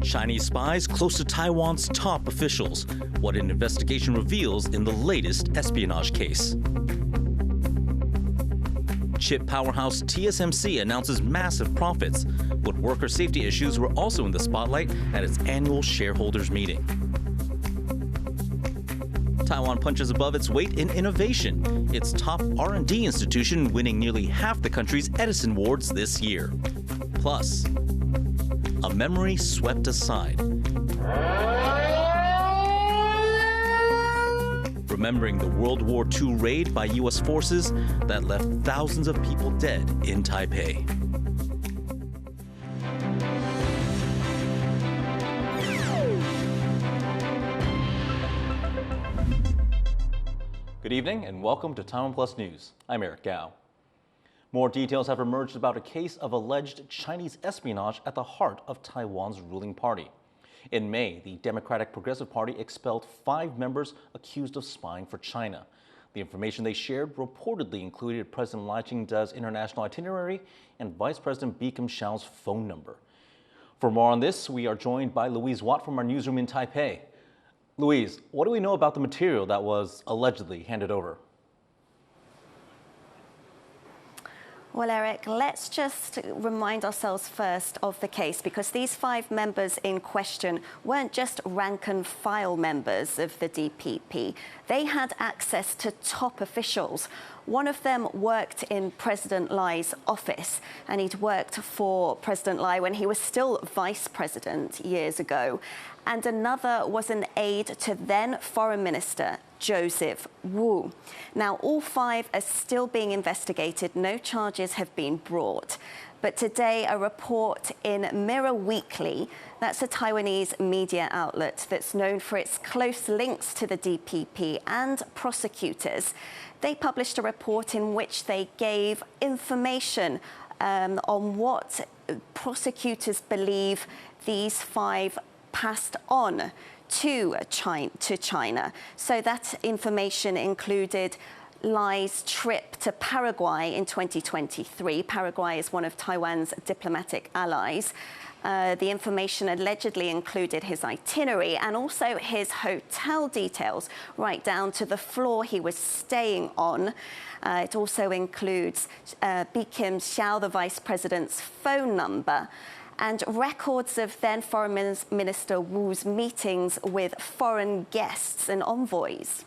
Chinese spies close to Taiwan's top officials. What an investigation reveals in the latest espionage case. Chip powerhouse TSMC announces massive profits, but worker safety issues were also in the spotlight at its annual shareholders meeting. Taiwan punches above its weight in innovation, its top R&D institution winning nearly half the country's Edison Awards this year. Plus, a memory swept aside. Remembering the World War II raid by U.S. forces that left thousands of people dead in Taipei. Good evening and welcome to TaiwanPlus News. I'm Eric Gao. More details have emerged about a case of alleged Chinese espionage at the heart of Taiwan's ruling party. In May, the Democratic Progressive Party expelled 5 members accused of spying for China. The information they shared reportedly included President Lai Ching-te's international itinerary and Vice President Bi Khim-hsiao's phone number. For more on this, we are joined by Louise Watt from our newsroom in Taipei. Louise, what do we know about the material that was allegedly handed over? Well, Eric, let's just remind ourselves first of the case, because these 5 members in question weren't just rank and file members of the DPP. They had access to top officials. One of them worked in President Lai's office, and he'd worked for President Lai when he was still vice president years ago. And another was an aide to then Foreign Minister Joseph Wu. Now, all 5 are still being investigated. No charges have been brought. But today, a report in Mirror Weekly, that's a Taiwanese media outlet that's known for its close links to the DPP and prosecutors, they published a report in which they gave information on what prosecutors believe these 5 passed on to China. So that information included Lai's trip to Paraguay in 2023. Paraguay is one of Taiwan's diplomatic allies. The information allegedly included his itinerary and also his hotel details, right down to the floor he was staying on. It also includes Bi Khim-hsiao, the vice president's phone number, and records of then Foreign Minister Wu's meetings with foreign guests and envoys.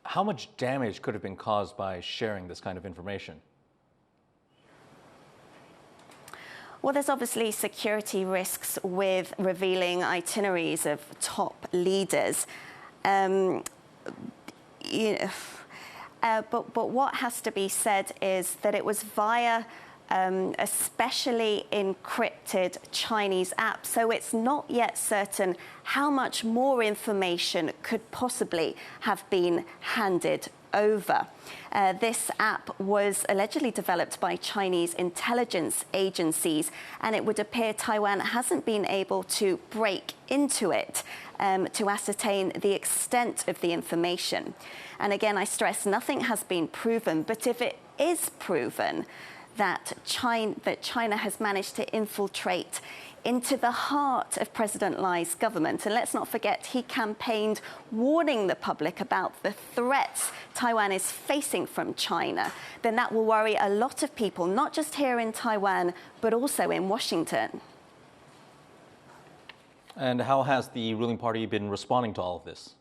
How much damage could have been caused by sharing this kind of information? Well, there's obviously security risks with revealing itineraries of top leaders. But what has to be said is that it was via a specially encrypted Chinese app, so it's not yet certain how much more information could possibly have been handed over. This app was allegedly developed by Chinese intelligence agencies, and it would appear Taiwan hasn't been able to break into it to ascertain the extent of the information. And again, I stress, nothing has been proven, but if it is proven that China has managed to infiltrate into the heart of President Lai's government. And let's not forget, he campaigned warning the public about the threats Taiwan is facing from China. Then that will worry a lot of people, not just here in Taiwan, but also in Washington. And how has the ruling party been responding to all of this?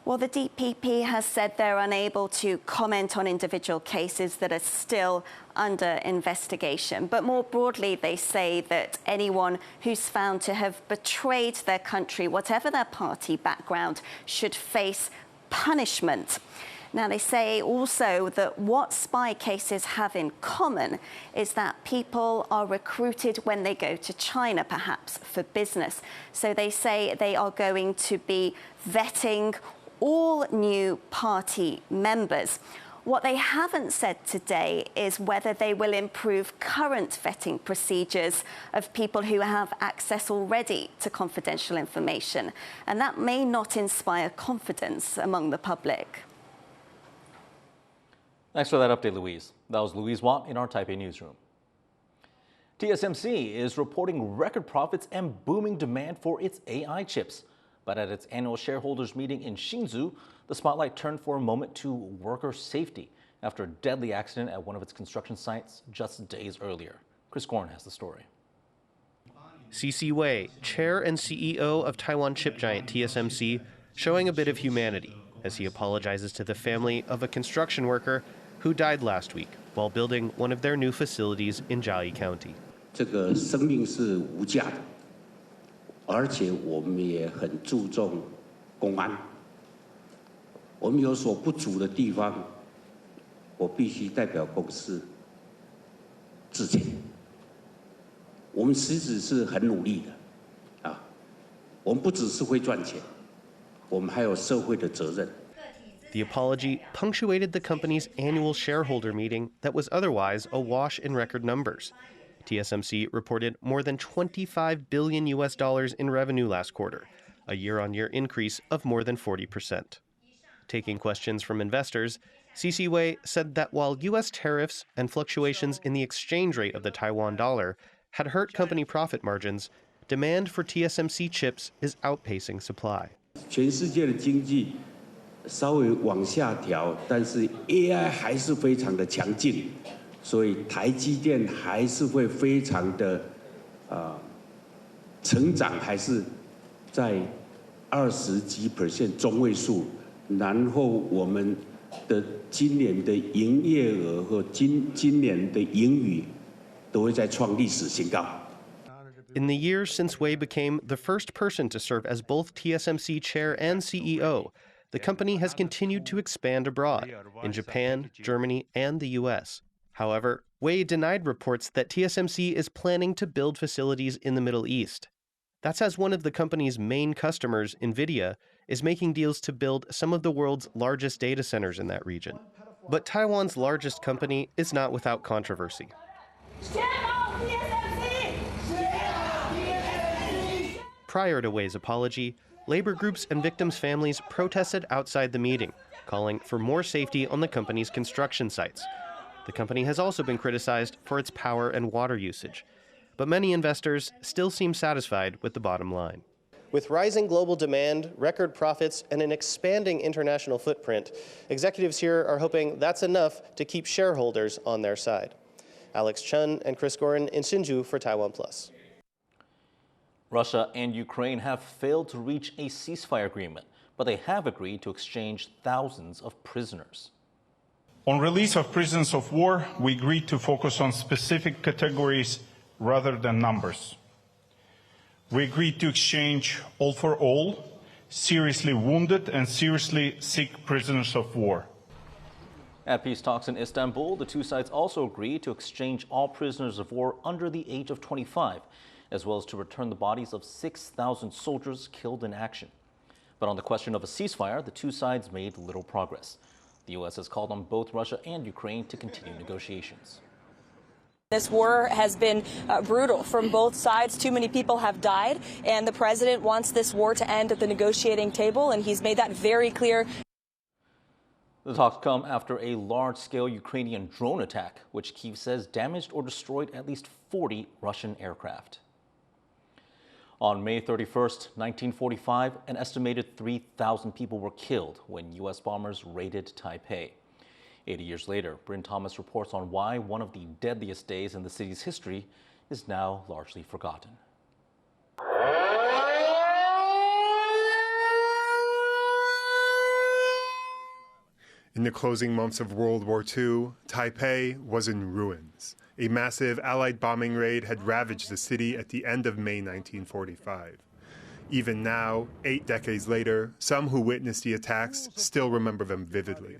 Well, the DPP has said they're unable to comment on individual cases that are still under investigation. But more broadly, they say that anyone who's found to have betrayed their country, whatever their party background, should face punishment. Now, they say also that what spy cases have in common is that people are recruited when they go to China, perhaps for business. So they say they are going to be vetting all new party members. What they haven't said today is whether they will improve current vetting procedures of people who have access already to confidential information, and that may not inspire confidence among the public. Thanks for that update, Louise. That was Louise Watt in our Taipei newsroom. TSMC is reporting record profits and booming demand for its AI chips. But at its annual shareholders meeting in Hsinchu, the spotlight turned for a moment to worker safety after a deadly accident at one of its construction sites just days earlier. Chris Gorn has the story. C.C. Wei, chair and CEO of Taiwan chip giant TSMC, showing a bit of humanity as he apologizes to the family of a construction worker who died last week while building one of their new facilities in Jiayi County. 这个生命是无价的，而且我们也很注重公安。我们有所不足的地方，我必须代表公司致歉。我们其实是很努力的，啊，我们不只是会赚钱，我们还有社会的责任。 The apology punctuated the company's annual shareholder meeting that was otherwise awash in record numbers. TSMC reported more than $25 billion in revenue last quarter, a year-on-year increase of more than 40%. Taking questions from investors, C.C. Wei said that while U.S. tariffs and fluctuations in the exchange rate of the Taiwan dollar had hurt company profit margins, demand for TSMC chips is outpacing supply. 全世界的经济稍微往下调，但是 AI 还是非常的强劲。 所以台积电还是会非常的成长，还是在20几%中位数。然后我们的今年的营业额和今年的盈余都会再创历史新高。 In the years since Wei became the first person to serve as both TSMC chair and CEO, the company has continued to expand abroad in Japan, Germany, and the U.S. However, Wei denied reports that TSMC is planning to build facilities in the Middle East. That's as one of the company's main customers, NVIDIA, is making deals to build some of the world's largest data centers in that region. But Taiwan's largest company is not without controversy. Prior to Wei's apology, labor groups and victims' families protested outside the meeting, calling for more safety on the company's construction sites. The company has also been criticized for its power and water usage. But many investors still seem satisfied with the bottom line. With rising global demand, record profits, and an expanding international footprint, executives here are hoping that's enough to keep shareholders on their side. Alex Chun and Chris Gorin in Hsinchu for TaiwanPlus. Russia and Ukraine have failed to reach a ceasefire agreement, but they have agreed to exchange thousands of prisoners. On release of prisoners of war, we agreed to focus on specific categories rather than numbers. We agreed to exchange all for all, seriously wounded and seriously sick prisoners of war. At peace talks in Istanbul, the two sides also agreed to exchange all prisoners of war under the age of 25, as well as to return the bodies of 6,000 soldiers killed in action. But on the question of a ceasefire, the two sides made little progress. The U.S. has called on both Russia and Ukraine to continue negotiations. This war has been brutal from both sides. Too many people have died, and the president wants this war to end at the negotiating table, and he's made that very clear. The talks come after a large-scale Ukrainian drone attack, which Kyiv says damaged or destroyed at least 40 Russian aircraft. On May 31st, 1945, an estimated 3,000 people were killed when U.S. bombers raided Taipei. 80 years later, Bryn Thomas reports on why one of the deadliest days in the city's history is now largely forgotten. In the closing months of World War II, Taipei was in ruins. A massive Allied bombing raid had ravaged the city at the end of May 1945. Even now, 8 decades later, some who witnessed the attacks still remember them vividly.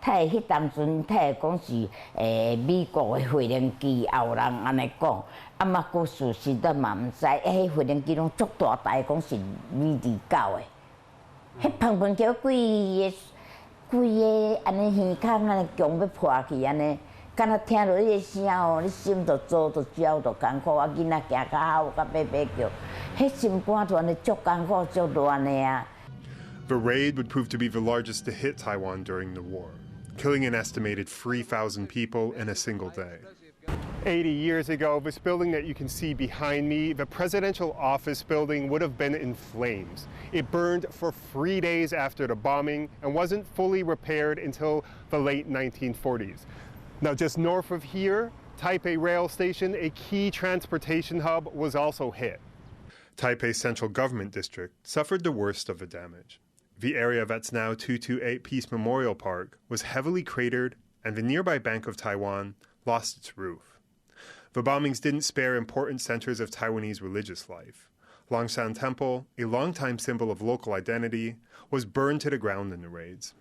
他会迄当阵，他会讲是美国的飞行机，也有人安尼讲，啊嘛个事实都嘛唔知，迄飞行机拢足大台，讲是V29的，迄砰砰叫规个安尼耳孔安尼强要破去安尼，敢若听到迄个声哦，你心就做就焦就艰苦，啊囡仔行较好，甲爬叫，迄心肝就安尼足艰苦足乱的啊。The raid would prove to be the largest to hit Taiwan during the war, killing an estimated 3,000 people in a single day. 80 years ago, this building that you can see behind me, the presidential office building, would have been in flames. It burned for 3 days after the bombing and wasn't fully repaired until the late 1940s. Now, just north of here, Taipei Rail Station, a key transportation hub, was also hit. Taipei's central government district suffered the worst of the damage. The area that's now 228 Peace Memorial Park was heavily cratered, and the nearby Bank of Taiwan lost its roof. The bombings didn't spare important centers of Taiwanese religious life. Longshan Temple, a longtime symbol of local identity, was burned to the ground in the raids.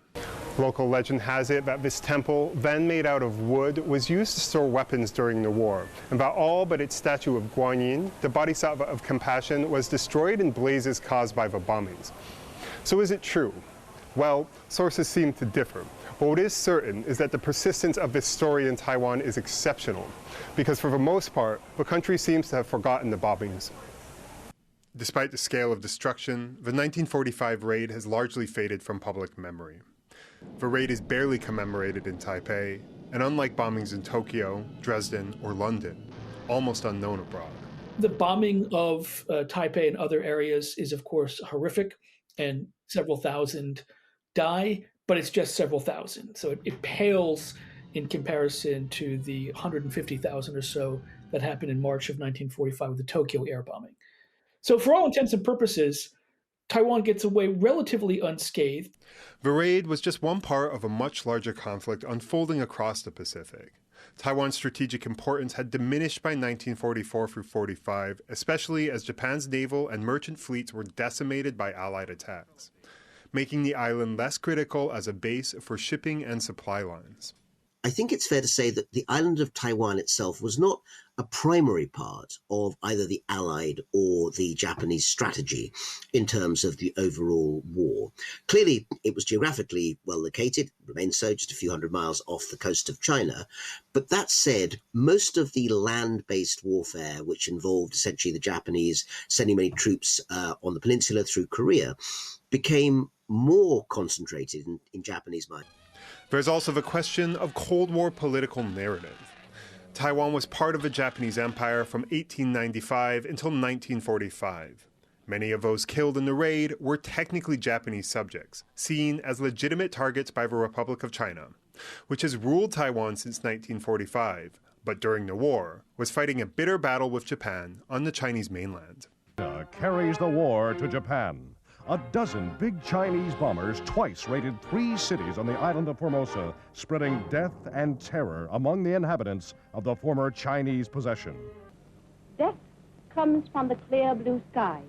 Local legend has it that this temple, then made out of wood, was used to store weapons during the war, and that all but its statue of Guanyin, the bodhisattva of compassion, was destroyed in blazes caused by the bombings. So is it true? Well, sources seem to differ. But what is certain is that the persistence of this story in Taiwan is exceptional, because for the most part, the country seems to have forgotten the bombings. Despite the scale of destruction, the 1945 raid has largely faded from public memory. The raid is barely commemorated in Taipei, and unlike bombings in Tokyo, Dresden, or London, almost unknown abroad. The bombing of Taipei and other areas is, of course, horrific, and several thousand die, but it's just several thousand. So it pales in comparison to the 150,000 or so that happened in March of 1945 with the Tokyo air bombing. So for all intents and purposes, Taiwan gets away relatively unscathed. The raid was just one part of a much larger conflict unfolding across the Pacific. Taiwan's strategic importance had diminished by 1944 through 45, especially as Japan's naval and merchant fleets were decimated by Allied attacks, making the island less critical as a base for shipping and supply lines. I think it's fair to say that the island of Taiwan itself was not a primary part of either the Allied or the Japanese strategy in terms of the overall war. Clearly, it was geographically well located, remains so, just a few hundred miles off the coast of China. But that said, most of the land-based warfare, which involved essentially the Japanese sending many troops on the peninsula through Korea, became more concentrated in Japanese mind. There's also the question of Cold War political narrative. Taiwan was part of the Japanese Empire from 1895 until 1945. Many of those killed in the raid were technically Japanese subjects, seen as legitimate targets by the Republic of China, which has ruled Taiwan since 1945, but during the war was fighting a bitter battle with Japan on the Chinese mainland. Carries the war to Japan. A dozen big Chinese bombers twice raided 3 cities on the island of Formosa, spreading death and terror among the inhabitants of the former Chinese possession. Death comes from the clear blue sky,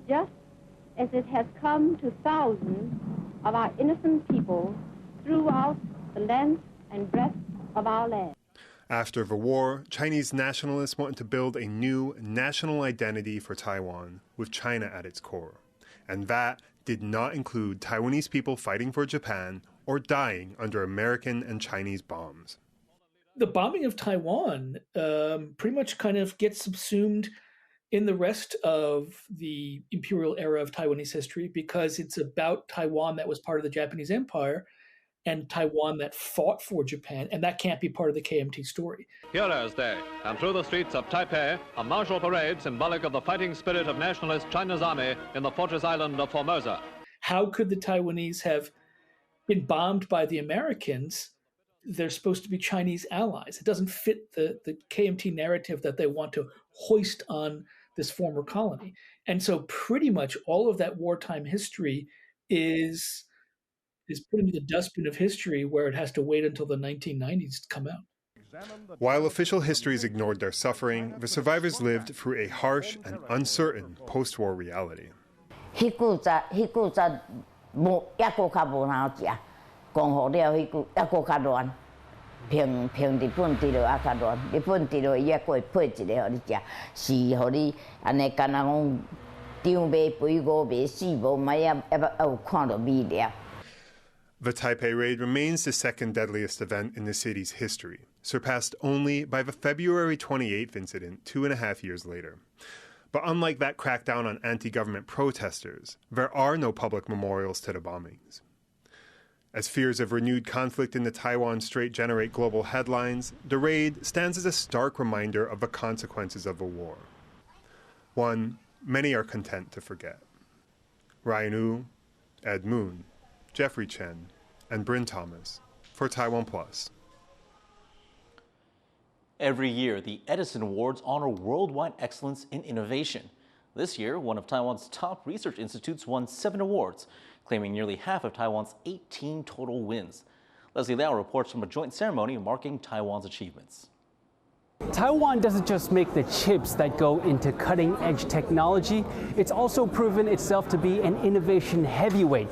just as it has come to thousands of our innocent people throughout the length and breadth of our land. After the war, Chinese nationalists wanted to build a new national identity for Taiwan, with China at its core. And that did not include Taiwanese people fighting for Japan or dying under American and Chinese bombs. The bombing of Taiwan pretty much kind of gets subsumed in the rest of the imperial era of Taiwanese history because it's about Taiwan that was part of the Japanese Empire and Taiwan that fought for Japan, and that can't be part of the KMT story. Heroes Day, and through the streets of Taipei, a martial parade symbolic of the fighting spirit of nationalist China's army in the fortress island of Formosa. How could the Taiwanese have been bombed by the Americans? They're supposed to be Chinese allies. It doesn't fit the KMT narrative that they want to hoist on this former colony. And so pretty much all of that wartime history is put into the dustbin of history where it has to wait until the 1990s to come out. While official histories ignored their suffering, the survivors lived through a harsh and uncertain post-war reality. 迄久早无抑个较无通食，讲好了，迄句还佫较乱，平日本伫落还较乱，日本伫落伊还佫会配一个互你食，是互你安尼干那讲张袂肥五袂死无，嘛也有看到美了。 The Taipei raid remains the second deadliest event in the city's history, surpassed only by the February 28th incident 2.5 years later. But unlike that crackdown on anti-government protesters, there are no public memorials to the bombings. As fears of renewed conflict in the Taiwan Strait generate global headlines, the raid stands as a stark reminder of the consequences of the war. One many are content to forget. Ryan Wu, Ed Moon, Jeffrey Chen, and Bryn Thomas for TaiwanPlus. Every year, the Edison Awards honor worldwide excellence in innovation. This year, one of Taiwan's top research institutes won 7 awards, claiming nearly half of Taiwan's 18 total wins. Leslie Liao reports from a joint ceremony marking Taiwan's achievements. Taiwan doesn't just make the chips that go into cutting-edge technology, it's also proven itself to be an innovation heavyweight.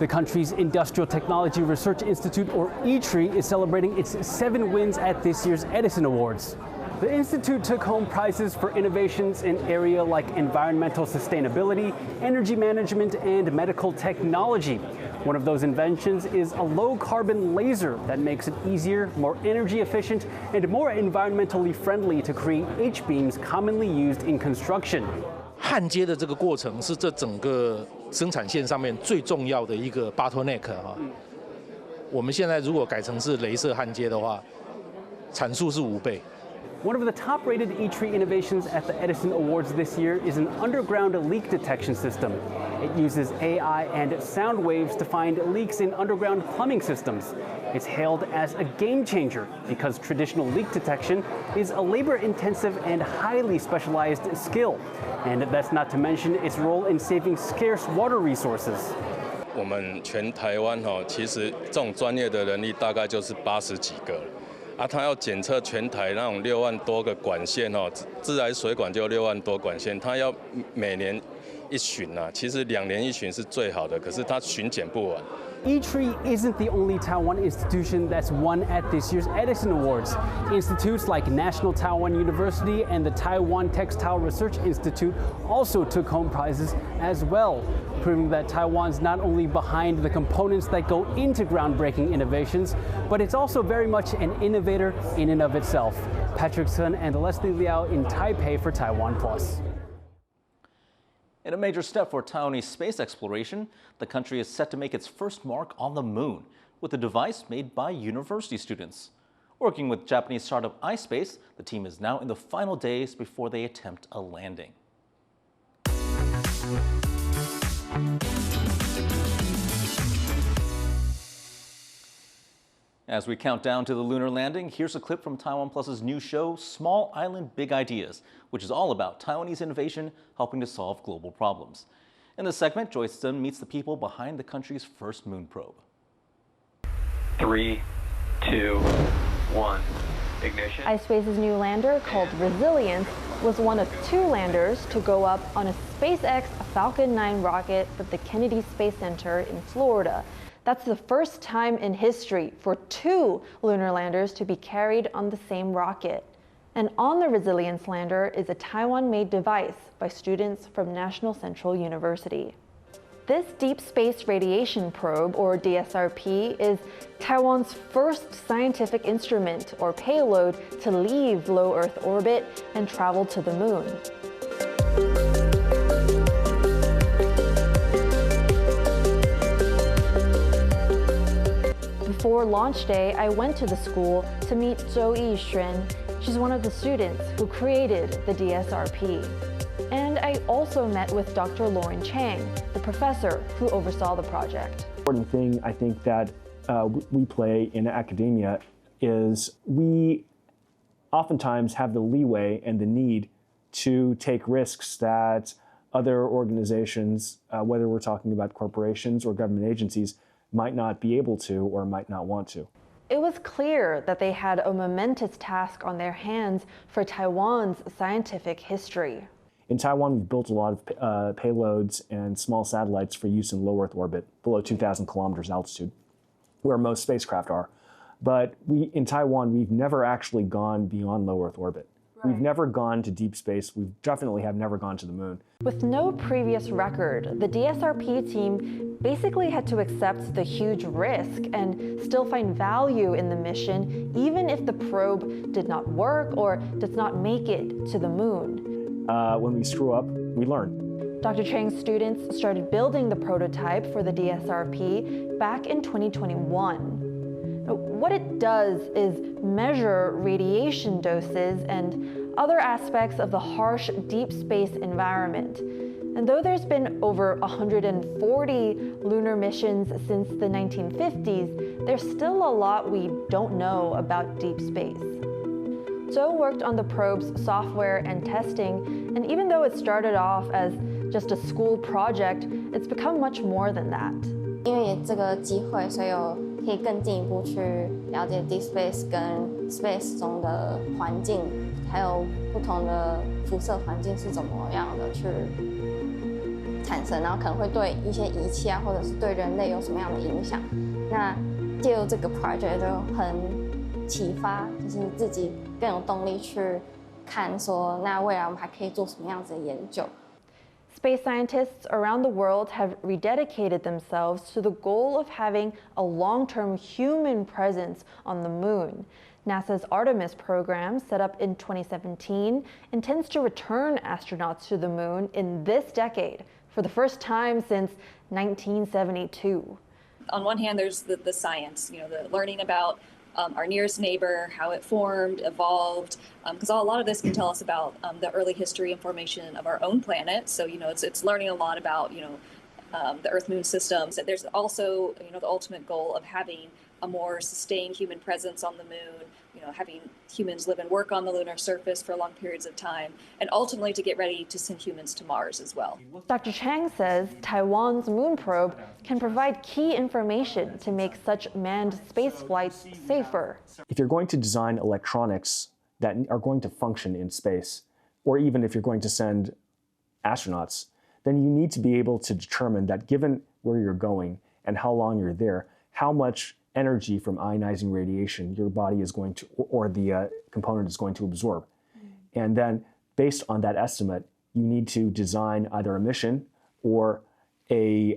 The country's Industrial Technology Research Institute, or ITRI, is celebrating its 7 wins at this year's Edison Awards. The institute took home prizes for innovations in areas like environmental sustainability, energy management, and medical technology. One of those inventions is a low-carbon laser that makes it easier, more energy efficient, and more environmentally friendly to create H-beams commonly used in construction. 焊接的这个过程是这整个生产线上面最重要的一个 bottleneck 哈。我们现在如果改成是雷射焊接的话，产数是5倍。 One of the top-rated ITRI innovations at the Edison Awards this year is an underground leak detection system. It uses AI and sound waves to find leaks in underground plumbing systems. It's hailed as a game changer because traditional leak detection is a labor-intensive and highly specialized skill. And that's not to mention its role in saving scarce water resources. 我们全台湾其实这种专业的人力大概就是80几个。 他要检测全台那种6万多个管线自来水管就6万多管线，他要每年一巡其实2年一巡是最好的，可是他巡检不完。 ITRI isn't the only Taiwan institution that's won at this year's Edison Awards. Institutes like National Taiwan University and the Taiwan Textile Research Institute also took home prizes as well, proving that Taiwan's not only behind the components that go into groundbreaking innovations, but it's also very much an innovator in and of itself. Patrick Sun and Leslie Liao in Taipei for TaiwanPlus. In a major step for Taiwanese space exploration, the country is set to make its first mark on the moon with a device made by university students. Working with Japanese startup iSpace, the team is now in the final days before they attempt a landing. As we count down to the lunar landing, here's a clip from TaiwanPlus's new show, Small Island, Big Ideas, which is all about Taiwanese innovation helping to solve global problems. In this segment, Joyce Sun meets the people behind the country's first moon probe. 3, 2, 1, ignition. iSpace's new lander, called Resilience, was one of 2 landers to go up on a SpaceX Falcon 9 rocket from the Kennedy Space Center in Florida. That's the first time in history for 2 lunar landers to be carried on the same rocket. And on the Resilience lander is a Taiwan-made device by students from National Central University. This Deep Space Radiation Probe, or DSRP, is Taiwan's first scientific instrument or payload to leave low Earth orbit and travel to the moon. Before launch day, I went to the school to meet Zhou Yixuan. She's one of the students who created the DSRP. And I also met with Dr. Lauren Chang, the professor who oversaw the project. The important thing I think that we play in academia is we oftentimes have the leeway and the need to take risks that other organizations, whether we're talking about corporations or government agencies, might not be able to or might not want to. It was clear that they had a momentous task on their hands for Taiwan's scientific history. In Taiwan, we've built a lot of payloads and small satellites for use in low Earth orbit, below 2,000 kilometers altitude. where most spacecraft are. But in Taiwan, we've never actually gone beyond low Earth orbit. Right. We've never gone to deep space. We definitely have never gone to the moon. With no previous record, the DSRP team basically had to accept the huge risk and still find value in the mission, even if the probe did not work or does not make it to the moon. When we screw up, we learn. Dr. Chang's students started building the prototype for the DSRP back in 2021. What it does is measure radiation doses and other aspects of the harsh deep space environment. And though there's been over 140 lunar missions since the 1950s, there's still a lot we don't know about deep space. Zhou worked on the probe's software and testing, and even though it started off as just a school project, it's become much more than that. 因为有这个机会，所以可以更进一步去了解 deep space 跟 space 中的环境，还有不同的辐射环境是怎么样的去产生，然后可能会对一些仪器啊，或者是对人类有什么样的影响。那借由这个 project 就很启发，就是自己更有动力去看说，那未来我们还可以做什么样子的研究。 Space scientists around the world have rededicated themselves to the goal of having a long-term human presence on the moon. NASA's Artemis program, set up in 2017, intends to return astronauts to the moon in this decade for the first time since 1972. On one hand, there's the science, the learning about our nearest neighbor, how it formed, evolved, because a lot of this can tell us about the early history and formation of our own planet. So, it's learning a lot about, the Earth-Moon systems. There's also, the ultimate goal of having a more sustained human presence on the moon, having humans live and work on the lunar surface for long periods of time, and ultimately to get ready to send humans to Mars as well. Dr. Chang says Taiwan's moon probe can provide key information to make such manned space flights safer. If you're going to design electronics that are going to function in space, or even if you're going to send astronauts, then you need to be able to determine that given where you're going and how long you're there, how much energy from ionizing radiation your body is going to, or the component is going to absorb. And then based on that estimate, you need to design either a mission or a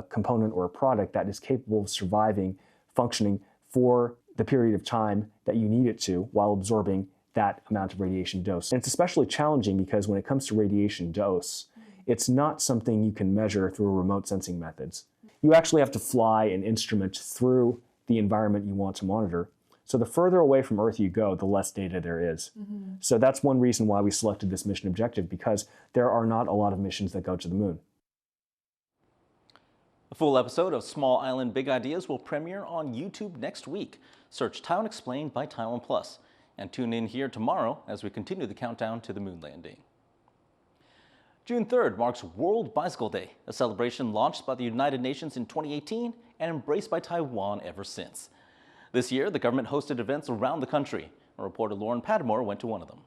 component or a product that is capable of surviving, functioning for the period of time that you need it to while absorbing that amount of radiation dose. And it's especially challenging because when it comes to radiation dose, it's not something you can measure through remote sensing methods. You actually have to fly an instrument through the environment you want to monitor. So the further away from Earth you go, the less data there is. So that's one reason why we selected this mission objective, because there are not a lot of missions that go to the moon. A full episode of Small Island Big Ideas will premiere on YouTube next week. Search Taiwan Explained by TaiwanPlus. And tune in here tomorrow as we continue the countdown to the moon landing. June 3rd marks World Bicycle Day, a celebration launched by the United Nations in 2018 and embraced by Taiwan ever since. This year, the government hosted events around the country. Our reporter Lauren Padmore went to one of them.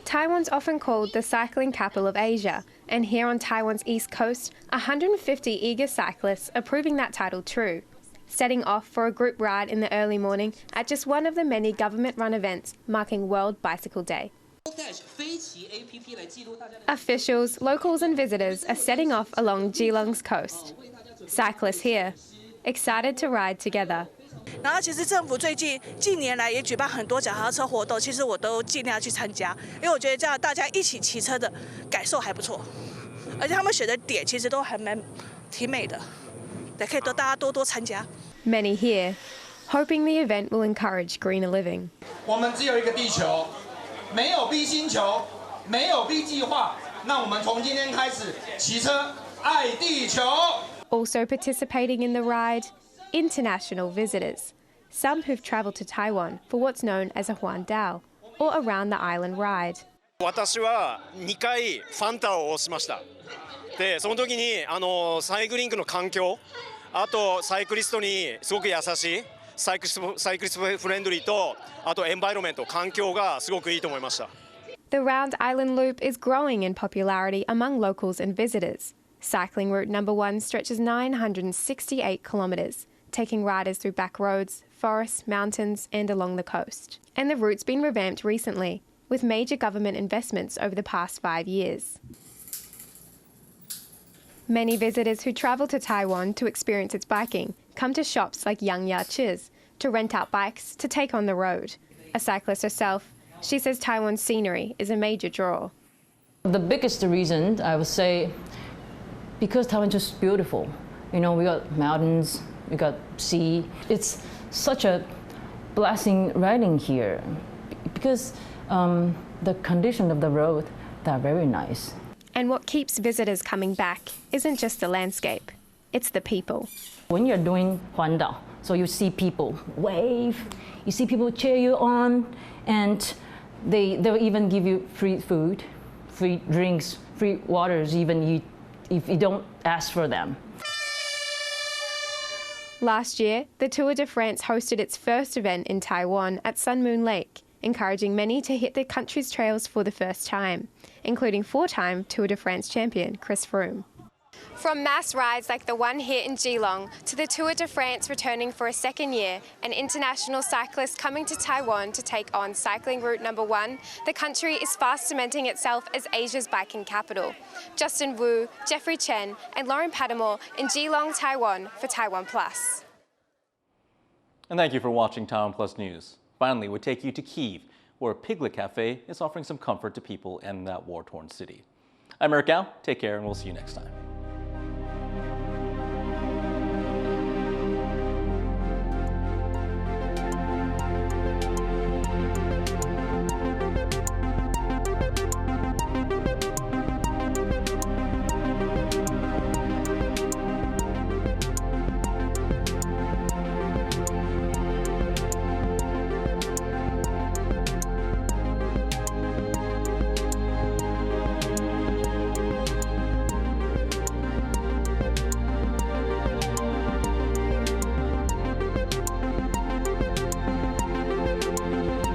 Taiwan's often called the cycling capital of Asia, and here on Taiwan's east coast, 150 eager cyclists are proving that title true, setting off for a group ride in the early morning at just one of the many government-run events marking World Bicycle Day. Officials, locals and visitors are setting off along Geelong's coast. Cyclists here, excited to ride together. 然后其实政府近年来也举办很多脚踏车活动，其实我都尽量去参加，因为我觉得这样大家一起骑车的感受还不错，而且他们选的点其实都还挺美的，也可以大家多参加。Many here, hoping the event will encourage greener living. 我们只有一个地球，没有 B 星球，没有 B 计划，那我们从今天开始骑车爱地球。Also participating in the ride, international visitors, some who've travelled to Taiwan for what's known as a Huandao, or around the island ride. 私は2回ファンタをしました。で、その時にサイクリングの環境、あとサイクリストにすごく優しい、サイクリストフレンドリーと、あとエンバイロメント、環境がすごくいいと思いました。The round island loop is growing in popularity among locals and visitors. Cycling route number 1 stretches 968 kilometres, taking riders through back roads, forests, mountains and along the coast. And the route's been revamped recently, with major government investments over the past 5 years. Many visitors who travel to Taiwan to experience its biking come to shops like Yang Ya Chi's to rent out bikes to take on the road. A cyclist herself, she says Taiwan's scenery is a major draw. The biggest reason, I would say, because Taiwan is just beautiful. You know, we got mountains, we got sea. It's such a blessing riding here because the condition of the road, they're very nice. And what keeps visitors coming back isn't just the landscape, it's the people. When you're doing Huandao, so you see people wave, you see people cheer you on, and they'll even give you free food, free drinks, free waters, even if you don't ask for them. Last year, the Tour de France hosted its first event in Taiwan at Sun Moon Lake, encouraging many to hit the country's trails for the first time, including 4-time Tour de France champion Chris Froome. From mass rides like the one here in Geelong to the Tour de France returning for a second year and international cyclists coming to Taiwan to take on cycling route number 1, the country is fast cementing itself as Asia's biking capital. Justin Wu, Jeffrey Chen and Lauren Padamore in Geelong, Taiwan for TaiwanPlus. And thank you for watching TaiwanPlus News. Finally, we take you to Kyiv, where a Piglet Cafe is offering some comfort to people in that war-torn city. I'm Eric Gao. Take care, and we'll see you next time.